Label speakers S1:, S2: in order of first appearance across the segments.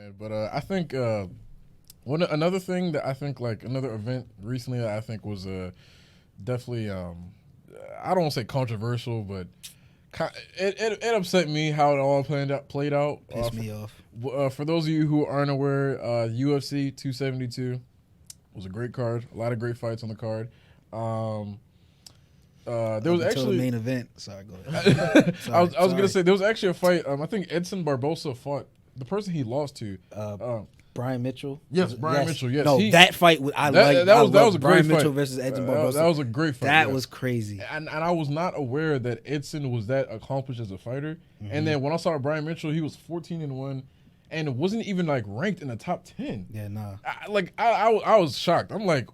S1: man. But I think another thing that I think like another event recently that I think was definitely I don't want to say controversial, but it upset me how it all played out.
S2: Pissed me off.
S1: For those of you who aren't aware, UFC 272 was a great card. A lot of great fights on the card. There was actually
S2: the main event. Sorry, go ahead.
S1: I was gonna say there was actually a fight. I think Edson Barbosa fought the person he lost to.
S2: Brian Mitchell.
S1: Yes, Brian Mitchell. Yes,
S2: no, that fight that was a
S1: great
S2: Brian Mitchell
S1: fight.
S2: versus Edson Barbosa.
S1: That was a great fight.
S2: That was crazy.
S1: And I was not aware that Edson was that accomplished as a fighter. And then when I saw Brian Mitchell, he was 14-1, and it wasn't even like ranked in the top 10.
S2: Yeah, nah.
S1: I was shocked. I'm like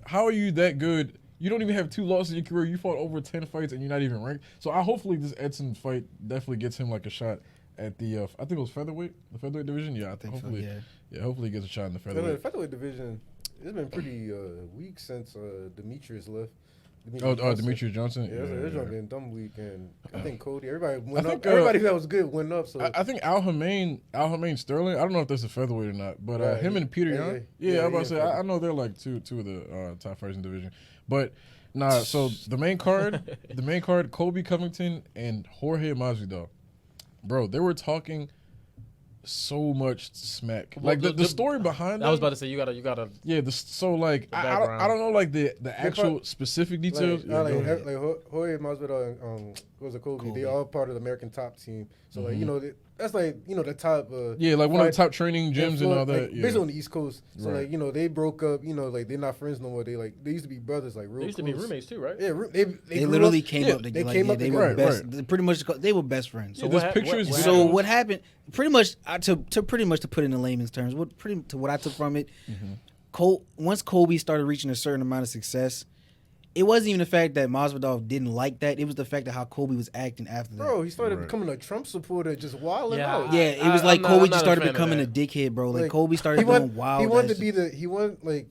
S1: how are you that good? You don't even have 2 losses in your career. You fought over 10 fights and you're not even ranked. So hopefully this Edson fight definitely gets him like a shot at the I think it was the featherweight division. Yeah, I think hopefully,
S2: so,
S1: yeah, hopefully he gets a shot in the featherweight.
S3: The featherweight division, it's been pretty weak since Demetrius left.
S1: Demetrius Johnson.
S3: Yeah, it's been dumb week, and I think Cody. Everybody that was good went up. So
S1: I think Al Hamein Sterling. I don't know if that's a featherweight or not, but him and Peter Yan. Yeah, I'm about to say I know they're like two of the top fighters in the division, but. Nah, so the main card, Colby Covington and Jorge Masvidal. Bro, they were talking so much smack. Like the story behind that.
S4: I was about to say you gotta.
S1: Yeah, I don't know like the actual specific details.
S3: Like Jorge Masvidal and was a Colby. They all part of the American Top Team. So like that's like the top.
S1: Like one of the top training gyms and all that.
S3: Like, based on the East Coast. So like they broke up. Like they're not friends no more. They used to be brothers. Like real.
S4: They used to be roommates too, right?
S3: Yeah,
S2: they literally came up together. They were best. Right. Pretty much, they were best friends.
S1: So this picture is.
S2: So what happened? Pretty much to put it in layman's terms. What I took from it. Once Colby started reaching a certain amount of success. It wasn't even the fact that Masvidal didn't like that. It was the fact of how Colby was acting after that.
S3: Bro, he started becoming a Trump supporter, just wilding out.
S2: Yeah, it was like Colby just started becoming a dickhead, bro. Like Colby started doing wild.
S3: He wanted to be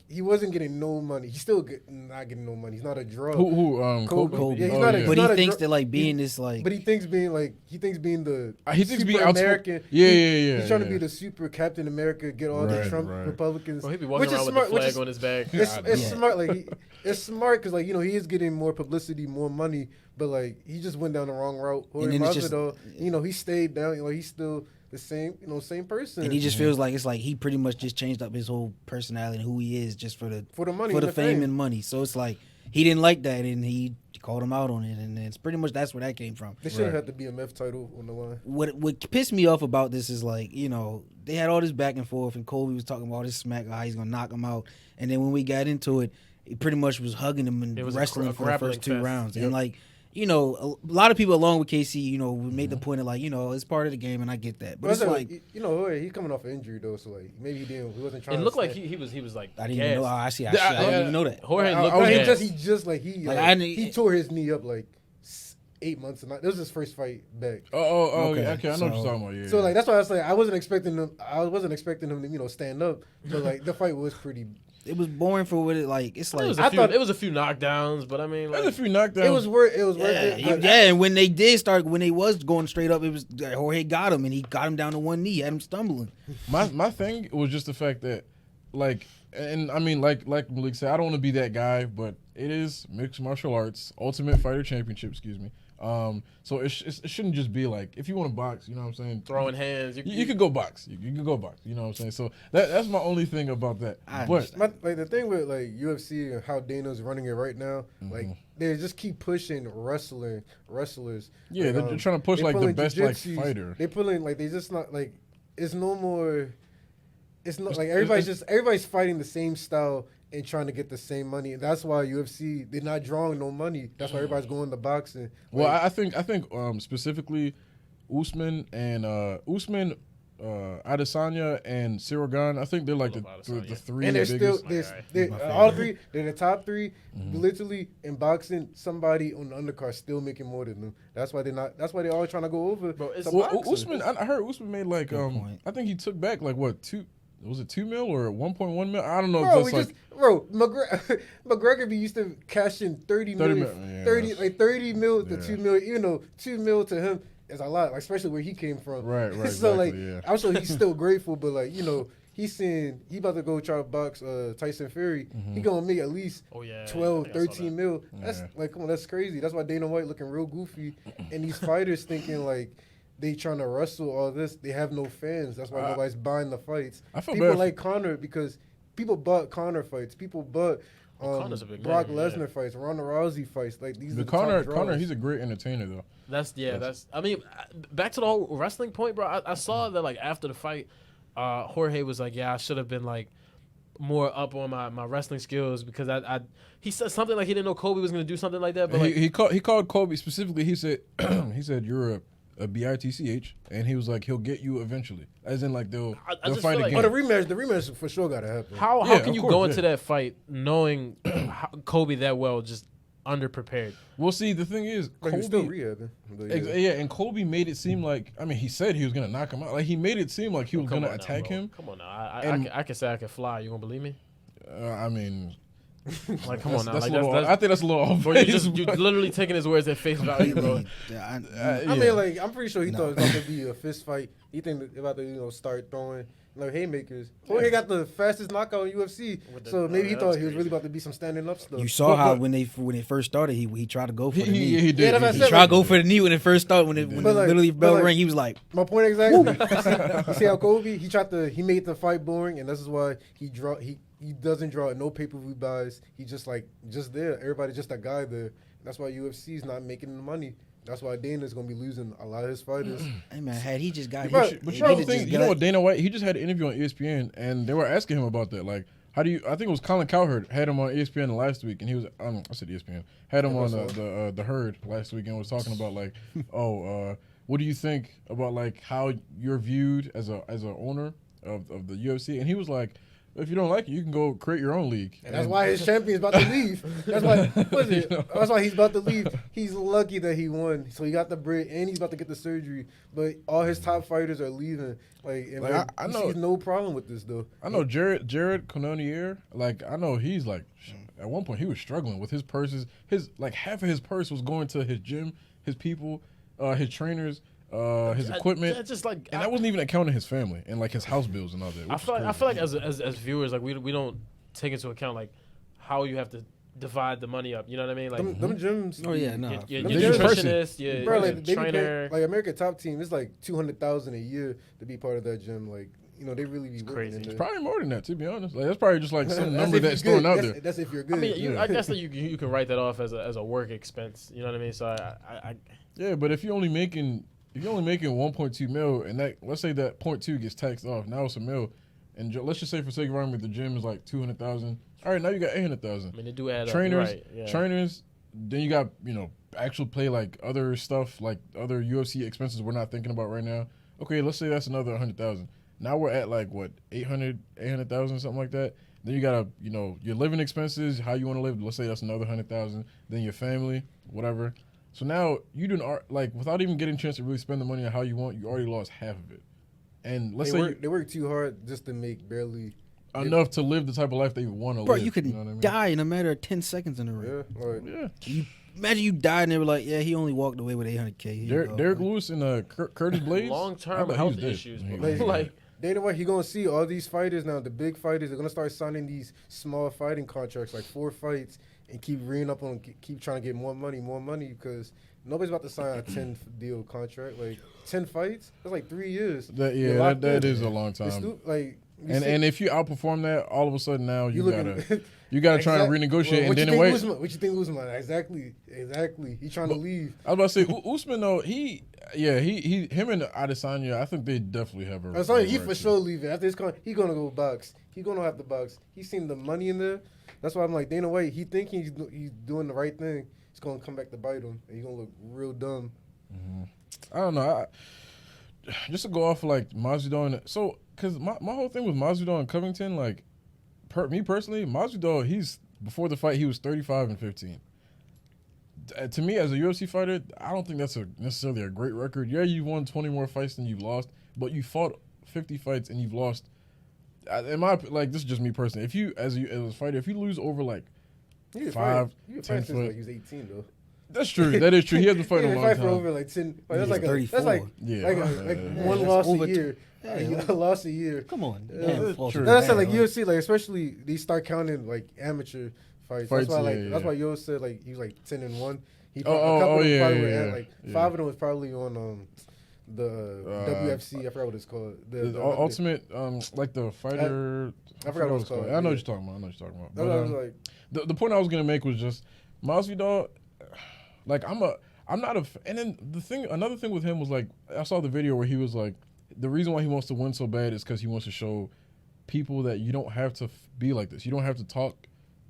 S3: he wasn't getting no money. He's still not getting no money. He's not a drug.
S1: Colby?
S3: Yeah, he's not a.
S2: But he thinks that like being this like.
S3: But he thinks being the.
S1: He thinks being
S3: American.
S1: Yeah.
S3: He's trying to be the super Captain America, get all the Trump Republicans.
S4: Well, he be walking around with the flag on his back.
S3: It's smart. Like it's smart because like he is getting more publicity, more money, but like he just went down the wrong route. Jorge Masvidal, he stayed down. He's still the same, same person.
S2: And he just feels like it's like he pretty much just changed up his whole personality and who he is just for the
S3: money,
S2: for the fame and money. So it's like he didn't like that, and he called him out on it, and it's pretty much that's where that came from.
S3: They shouldn't have to be a BMF title on the line.
S2: What pissed me off about this is like they had all this back and forth, and Colby was talking about all this smack, how he's gonna knock him out, and then when we got into it. He pretty much was hugging him and wrestling for the first 2 rounds. Yep. And like, a lot of people along with KC, made the point of like, it's part of the game and I get that. But it's like,
S3: he's coming off an injury though, so like maybe he wasn't trying.
S4: It looked like he was like.
S2: I didn't even know. I didn't even know that.
S4: Jorge looked.
S3: He tore his knee up like 8 months. That was his first fight back.
S1: Okay. I know what you're talking about. Yeah.
S3: So like that's why I was like I wasn't expecting him to stand up, but like the fight was pretty.
S2: It was boring for what it like. It's like
S4: it was a few knockdowns, but I mean,
S1: like, it was a few knockdowns.
S3: It was worth it.
S2: And when they was going straight up, it was Jorge got him, and he got him down to one knee, had him stumbling.
S1: My thing was just the fact that, like, and I mean, like Malik said, I don't want to be that guy, but it is mixed martial arts, Ultimate Fighter Championship, excuse me. So it shouldn't just be like if you want to box, you know what I'm saying,
S4: throwing hands.
S1: You could go box. You can go box. You know what I'm saying. So that's my only thing about that. But
S3: the thing with like UFC and how Dana's running it right now, like they just keep pushing wrestlers.
S1: Yeah,
S3: like,
S1: they're trying to push like the best like fighter.
S3: They pulling like they just not like it's no more. It's not like everybody's fighting the same style. And trying to get the same money, and that's why UFC they're not drawing no money. That's why everybody's going to boxing.
S1: Well, I think specifically Usman and Adesanya and Cyril Gane. I think they're like the 3
S3: and they're
S1: biggest.
S3: Still all 3. They're the top 3. Literally in boxing, somebody on the undercard still making more than them. That's why they're not. That's why they're always trying to go over.
S1: Usman, I heard Usman made like I think he took back like what 2. Was it 2 mil or 1.1 mil? I don't know.
S3: McGregor used to cash in 30 mil to 2 mil. 2 mil to him. is a lot, like, especially where he came from.
S1: Right.
S3: So
S1: exactly,
S3: I'm sure he's still grateful, but like he's saying he about to go try to box Tyson Fury. He gonna make at least 12, 13 mil. That's like, come on, that's crazy. That's why Dana White looking real goofy, and these fighters thinking like they trying to wrestle all this. They have no fans. That's why nobody's buying the fights.
S1: I feel
S3: people
S1: bad
S3: like Conor because people bought Conor fights. People bought Brock Lesnar fights, Ronda Rousey fights. Like these. But
S1: Conor, he's a great entertainer though.
S4: That's. I mean, back to the whole wrestling point, bro. I saw that like after the fight, Jorge was like, "Yeah, I should have been like more up on my wrestling skills because he said something like he didn't know Colby was gonna do something like that." But like,
S1: he called Colby specifically. He said you're a bitch, and he was like he'll get you eventually, as in like they'll fight again.
S3: Oh, the rematch for sure gotta happen.
S4: How can you go into that fight knowing Colby that well, just underprepared?
S1: Well, see, the thing is,
S3: Colby still rehabbing.
S1: And Colby made it seem like, I mean, he said he was gonna knock him out. Like he made it seem like he was gonna attack him.
S4: Come on now, I can say I can fly. You gonna believe me?
S1: I mean.
S4: Like, come on now.
S1: That's I think that's a little off.
S4: Bro, you're literally taking his words at face value, bro.
S3: I mean, like, I'm pretty sure he thought it was about to be a fist fight. He think about to, start throwing haymakers. Jorge got the fastest knockout in UFC, so maybe he thought he was really about to be some standing up stuff.
S2: You saw how when they first started, he tried to go for the knee.
S1: He did.
S2: He tried to go for the knee when it first started. When literally bell rang, he was like,
S3: my point exactly. You see how Colby he made the fight boring, and this is why he doesn't draw no pay-per-view buys. He just there. Everybody just a guy there. That's why UFC's not making the money. That's why Dana's gonna be losing a lot of his fighters.
S2: Hey man, had he just got
S1: but you know what, Dana White, he just had an interview on ESPN, and they were asking him about that. Like, how do you? I think it was Colin Cowherd had him on ESPN last week, and he was I said ESPN had him on the Herd last week, and was talking about like, what do you think about like how you're viewed as a owner of the UFC? And he was like, if you don't like it, you can go create your own league.
S3: And that's why his champion's about to leave. That's why. What is it? That's why he's about to leave. He's lucky that he won, so he got the bread, and he's about to get the surgery. But all his top fighters are leaving. I know he's no problem with this though.
S1: I know Jared Cannonier. Like, I know he's like, at one point he was struggling with his purses. His like half of his purse was going to his gym, his people, his trainers. His equipment, and that wasn't even accounting his family and like his house bills and all that.
S4: I feel like as viewers, like we don't take into account like how you have to divide the money up. You know what I mean? Like
S3: them gyms.
S2: Oh yeah, no.
S4: Your nutritionist, your trainer.
S3: Like American Top Team, it's like $200,000 a year to be part of that gym. Like, they really be
S4: crazy.
S1: It's probably more than that, to be honest. Like, that's probably just like some number that's thrown out there.
S3: That's if you're good.
S4: I mean, I guess that you can write that off as a work expense. You know what I mean? So I
S1: yeah, but if you're only making 1.2 mil, and that, let's say that 0.2 gets taxed off, now it's a mil, and let's just say for sake of argument, the gym is like 200,000. All right, now you got 800,000.
S4: I mean, they do add
S1: trainers,
S4: up. Right, yeah.
S1: Trainers. Then you got actual play, like other stuff, like other UFC expenses we're not thinking about right now. Okay, let's say that's another 100,000. Now we're at like what 800,000, something like that. Then you got your living expenses, how you want to live. Let's say that's another 100,000. Then your family, whatever. So now you do without even getting a chance to really spend the money on how you want, you already lost half of it. And let's say
S3: they work too hard just to make barely
S1: enough to live the type of life they want to live.
S2: Bro, you could die in a matter of 10 seconds in the ring.
S3: Yeah.
S2: Imagine you died and they were like, yeah, he only walked away with $800K.
S1: Derek Lewis and Curtis Blades.
S4: Long-term health issues.
S3: Dana White, he gonna see all these fighters now. The big fighters, they're gonna start signing these small fighting contracts, like 4 fights. And keep reading up on, keep trying to get more money, because nobody's about to sign a 10-deal contract. Like 10 fights, that's like 3 years.
S1: That is a long time. And if you outperform that, all of a sudden now you gotta try and renegotiate. And then wait.
S3: What you think Usman? Exactly. He's trying to leave.
S1: I was about to say Usman though. Him and Adesanya, I think they definitely have a.
S3: Adesanya, he for sure leaving after this. He gonna go box. He gonna have to box. He's seen the money in there. That's why I'm like, Dana White, he thinking he's doing the right thing. It's going to come back to bite him, and he's going to look real dumb.
S1: Mm-hmm. I don't know. Just to go off like Masvidal, so because my whole thing with Masvidal and Covington, like, me personally, Masvidal, before the fight, he was 35-15. To me, as a UFC fighter, I don't think that's necessarily a great record. Yeah, you won 20 more fights than you've lost, but you fought 50 fights and you've lost. This is just me personally. If you as a fighter, if you lose over like 5, 10 foot,
S3: like he was 18 though.
S1: That's true. That is true. He hasn't fought in a long
S3: fight for
S1: time.
S3: over like 10. That's like
S2: 34.
S3: One loss a year.
S2: Yeah,
S3: A loss a year.
S2: Come on.
S3: That's like UFC, like especially they start counting like amateur fights. That's why that's why Yo said like he was like 10-1. He probably were 5 of them was probably on the WFC. I forgot what it's called. The
S1: ultimate like the fighter.
S3: I forgot what it's called.
S1: I know what you're talking about.
S3: But,
S1: I was like, the point I was gonna make was just Masvidal. Like I'm not a. And then another thing with him was like I saw the video where he was like, the reason why he wants to win so bad is because he wants to show people that you don't have to be like this. You don't have to talk.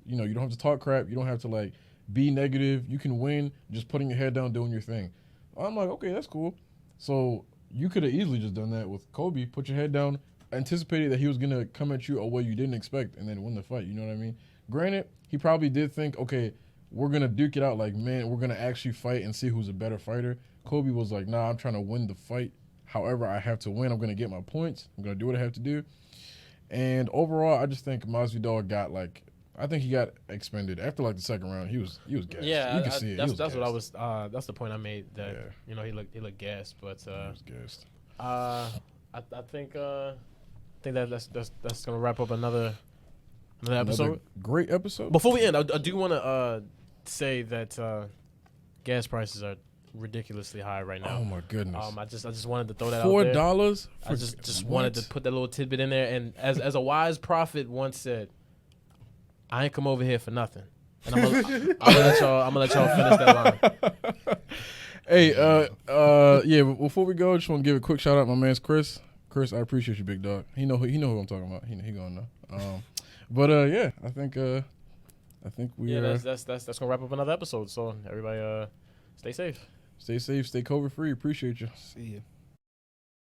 S1: You don't have to talk crap. You don't have to like be negative. You can win just putting your head down, doing your thing. I'm like, okay, that's cool. So you could have easily just done that with Colby. Put your head down, anticipated that he was gonna come at you a way you didn't expect, and then win the fight. You know what I mean? Granted, he probably did think, okay, we're gonna duke it out. Like, man, we're gonna actually fight and see who's a better fighter. Colby was like, nah, I'm trying to win the fight. However, I have to win. I'm gonna get my points. I'm gonna do what I have to do. And overall, I just think Masvidal he got expended after like the second round. He was gassed.
S4: Yeah,
S1: you can see it.
S4: That's what I was. That's the point I made. That he looked gassed, but
S1: he was gassed.
S4: I think that's gonna wrap up another episode.
S1: Great episode.
S4: Before we end, I do want to say that gas prices are ridiculously high right now.
S1: Oh my goodness.
S4: I just wanted to throw that out there.
S1: $4.
S4: I just wanted to put that little tidbit in there. And as a wise prophet once said, I ain't come over here for nothing. And I'm gonna let y'all finish that line.
S1: Hey, before we go, I just want to give a quick shout out to my man's Chris. Chris, I appreciate you, big dog. He know who I'm talking about. He gonna know. I think we
S4: that's gonna wrap up another episode. So everybody stay safe.
S1: Stay safe, stay COVID free. Appreciate you.
S2: See ya.